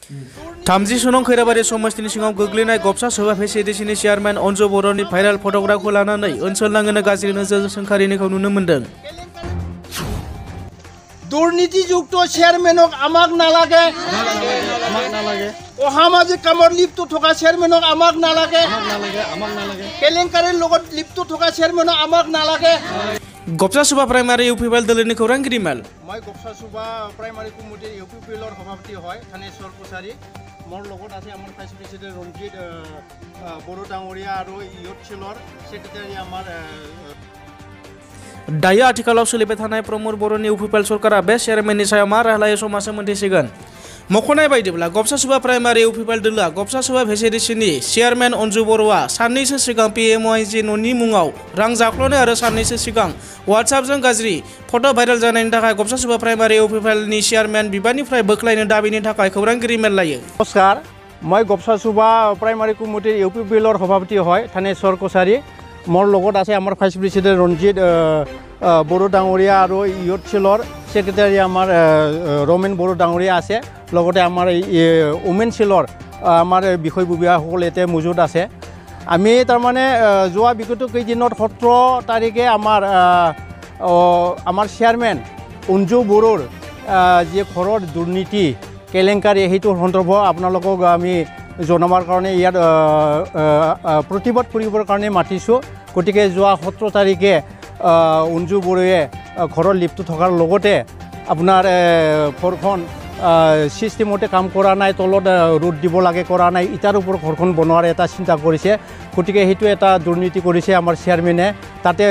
थामजि सुनं खैराबारि समस्तिनि सिङाव गोग्लैनाय गबसा सभा फेसिलिटिनि चेयारमेन अन्जु बर'नि भाइरेल फट'ग्राफखौ लानानै ओनसोल नाङैनो गाज्रि नोजोर सोंखारिनायखौ नुनो मोन्दों। দুর্নীতিযুক্ত চেয়ারম্যানক আমাক নালাগে অসামাজিক কামত লিপ্ত থকা চেয়ারম্যানক আমাক নালাগে কেলেংকাৰীৰ লগত লিপ্ত থকা চেয়াৰমেনক আমাক নালাগে। गबसा सभा प्राइमारि इउपिपिएल दलनि खौरांगिरि मेल মই গবসা সভা প্ৰাইমাৰী কমিটিৰ ইউপিপিএলৰ সভাপতি হয় থানেশ্বৰ কছাৰী। মোৰ লগত আছে আমাৰ ভাইচ প্ৰেচিডেণ্ট ৰঞ্জিত বড়ো ডাঙৰীয়া আৰু ইয়ুথ সেলৰ সেক্ৰেটাৰী আমাৰ दायो आथिखालाव सोलिबाय थानाय प्रमोद बर'नि इउपिपिएल सरकारा बे चेयारमेननि सायाव मा राहा लायो समाजआ मोनथिसिगोन। मख'नाय बायदिब्ला गबसा सभा प्राइमारि इउपिपिएल दोलोआ गबसा सभा फेसिलिटिनि चेयारमेन अन्जु बर'आ साननैसो सिगां पिएमअआइजि न'नि मुङाव रां जाख्ल'नाय आरो साननैसो सिगां वाट्सएपजों गाज्रि फट' भाइरेल जानायनि थाखाय गबसा सभा प्राइमारि इउपिपिएलनि चेयारमेन बिबाननिफ्राय बोख्लायनो दाबिनि थाखाय खौरांगिरि मेल लायो। नमस्कार, মই গবসা সভা প্ৰাইমাৰী কমিটিৰ ইউপিপিএলৰ সভাপতি হয় থানেশ্বৰ কছাৰী। মোৰ লগত আছে আমাৰ ভাইচ প্ৰেচিডেণ্ট ৰঞ্জিত বড়ো ডাঙৰীয়া আৰু ইয়ুথ সেলৰ সেক্ৰেটাৰী আমাৰ ৰমেন বড়ো ডাঙৰীয়া আছে। লগতে আমাৰ উমেন সেলৰ আমাৰ বিষয়ববীয়াসকল ইয়াতে মজুত আছে। আমি তাৰমানে যোৱা বিগত কেইদিনত 17 তাৰিখে আমাৰ চেয়াৰমেন অঞ্জু বড়োৰ যি ঘৰৰ দুৰ্নীতি কেলেংকাৰী সেইটো সন্দৰ্ভত আপোনালোকক আমি জনাবৰ কাৰণে ইয়াত প্ৰতিবাদ কৰিবৰ কাৰণে মাতিছোঁ। গতিকে যোৱা 17 তাৰিখে অঞ্জু বড়োৱে ঘৰত লিপ্ত থকাৰ লগতে আপোনাৰ ঘৰখন চিষ্টেমতে কাম কৰা নাই, তলত ৰোড দিব লাগে কৰা নাই, ইটাৰ ওপৰত ঘৰখন বনোৱাৰ এটা চিন্তা কৰিছে। গতিকে সেইটো এটা দুৰ্নীতি কৰিছে আমাৰ চেয়াৰমেনে। তাতে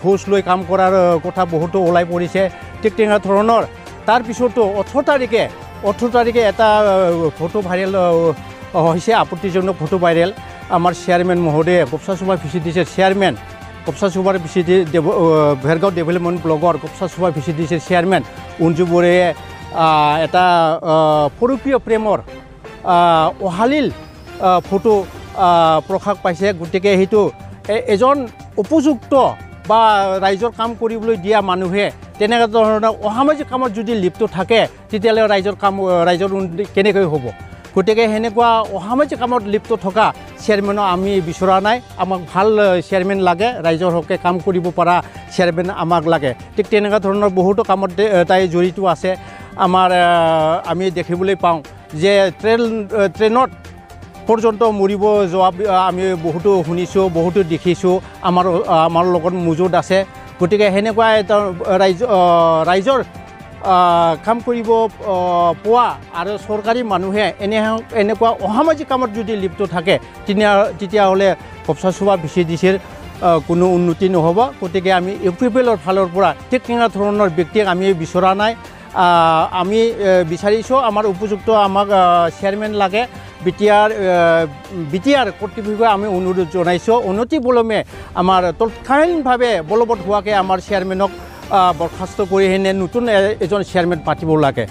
ঘোষ লৈ কাম কৰাৰ কথা বহুতো ওলাই পৰিছে। ঠিক তেনেকুৱা ধৰণৰ তাৰপিছতো 18 তাৰিখে এটা ফটো ভাইৰেল হৈছে, আপত্তিজনক ফটো ভাইৰেল। আমাৰ চেয়াৰমেন মহোদয়ে গবসা সভা ফেচিলিটিৰ চেয়াৰমেন গবসা সভাৰ ভেৰগাঁও ডেভেলপমেণ্ট ব্লকৰ গবসা সভা ফেচিলিটিৰ চেয়াৰমেন অঞ্জু বড়োৱে এটা পৰকীয় প্ৰেমৰ অশালীল ফটো প্ৰকাশ পাইছে। গতিকে সেইটো এজন উপযুক্ত বা ৰাইজৰ কাম কৰিবলৈ দিয়া মানুহে তেনেকুৱা ধৰণৰ অসামাজিক কামত যদি লিপ্ত থাকে তেতিয়াহ'লে ৰাইজৰ উন্নতি কেনেকৈ হ'ব। গতিকে সেনেকুৱা অসামাজিক কামত লিপ্ত থকা চেয়াৰমেনক আমি বিচৰা নাই। আমাক ভাল চেয়াৰমেন লাগে, ৰাইজৰ হকে কাম কৰিব পৰা চেয়াৰমেন আমাক লাগে। ঠিক তেনেকুৱা ধৰণৰ বহুতো কামত তাই জড়িত আছে। আমি দেখিবলৈ পাওঁ যে ট্ৰেইনত পৰ্যন্ত মৰিব যোৱা আমি বহুতো শুনিছোঁ, বহুতো দেখিছোঁ, আমাৰ লগত মজুত আছে। গতিকে সেনেকুৱা এটা ৰাইজৰ কাম কৰিব পোৱা আৰু চৰকাৰী মানুহে এনেকুৱা অসামাজিক কামত যদি লিপ্ত থাকে তেতিয়াহ'লে গবসা সভা ফেচিলিটিৰ কোনো উন্নতি নহ'ব। গতিকে আমি ইউপিপিএলৰ ফালৰ পৰা ঠিক তেনেকুৱা ধৰণৰ ব্যক্তিক আমি বিচৰা নাই। আমি বিচাৰিছোঁ আমাৰ উপযুক্ত আমাক চেয়াৰমেন লাগে। বিটিআৰ কৰ্তৃপক্ষক আমি অনুৰোধ জনাইছোঁ অনতি বিলম্বে আমাৰ তৎকালীনভাৱে বলবৎ হোৱাকৈ আমাৰ চেয়াৰমেনক বৰখাস্ত কৰি হেনে নতুন এজন চেয়াৰমেন পাতিব লাগে।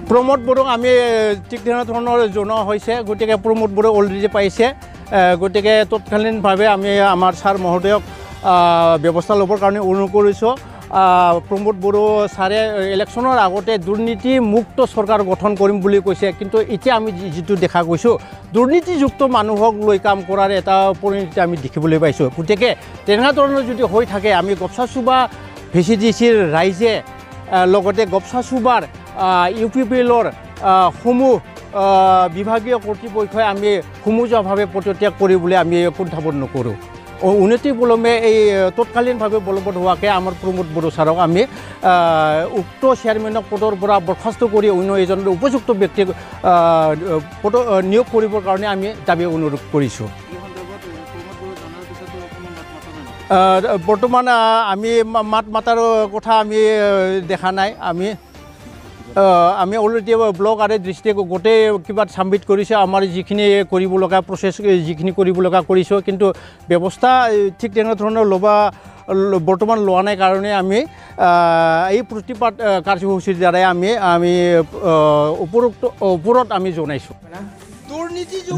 প্ৰমোদ বড়োক আমি ঠিক ধৰণৰ জনোৱা হৈছে। গতিকে প্ৰমোদ বড়ো অলৰেডি পাইছে। গতিকে তৎকালীনভাৱে আমি আমাৰ ছাৰ মহোদয়ক ব্যৱস্থা ল'বৰ কাৰণে অনুৰোধ কৰিছোঁ। প্ৰমোদ বড়ো ছাৰে ইলেকশ্যনৰ আগতে দুৰ্নীতি মুক্ত চৰকাৰ গঠন কৰিম বুলি কৈছে, কিন্তু এতিয়া আমি যিটো দেখা গৈছোঁ দুৰ্নীতিযুক্ত মানুহক লৈ কাম কৰাৰ এটা পৰিণতি আমি দেখিবলৈ পাইছোঁ। গতিকে তেনেকুৱা ধৰণৰ যদি হৈ থাকে আমি গবসা সভা ফেচিলিটিৰ ৰাইজে লগতে গবসা সভাৰ ইউপিপিএলৰ সমূহ বিভাগীয় কৰ্তৃপক্ষই আমি সমূহীয়াভাৱে পদত্যাগ কৰিবলৈ আমি কুণ্ঠাবোধ নকৰোঁ। উন্নতি বিলম্বে এই তৎকালীনভাৱে বলবৎ হোৱাকৈ আমাৰ প্ৰমোদ বড়ো ছাৰক আমি উক্ত চেয়াৰমেনক পদৰ পৰা বৰখাস্ত কৰি অন্য এজন উপযুক্ত ব্যক্তিক নিয়োগ কৰিবৰ কাৰণে আমি দাবী অনুৰোধ কৰিছোঁ। বৰ্তমান আমি মাত মাতাৰ কথা আমি দেখা নাই। আমি অলৰেডি ব্লক আৰু ডিষ্ট্ৰিক্ট গোটেই কিবা ছাবমিট কৰিছোঁ। আমাৰ যিখিনি কৰিব লগা প্ৰচেছ যিখিনি কৰিব লগা কৰিছোঁ, কিন্তু ব্যৱস্থা ঠিক তেনেকুৱা ধৰণৰ বৰ্তমান লোৱা নাই কাৰণে আমি এই প্ৰতিবাদ কাৰ্যসূচীৰ দ্বাৰাই আমি ওপৰত আমি জনাইছোঁ।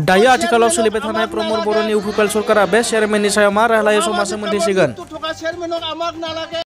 दायो आथिखालाव सोलिबाय थानाय प्रमोद बर'नि इउपिपिएल सरकारा बे चेयारमेननि सायाव मा राहा लायो समाजआ मोनथिसिगोन।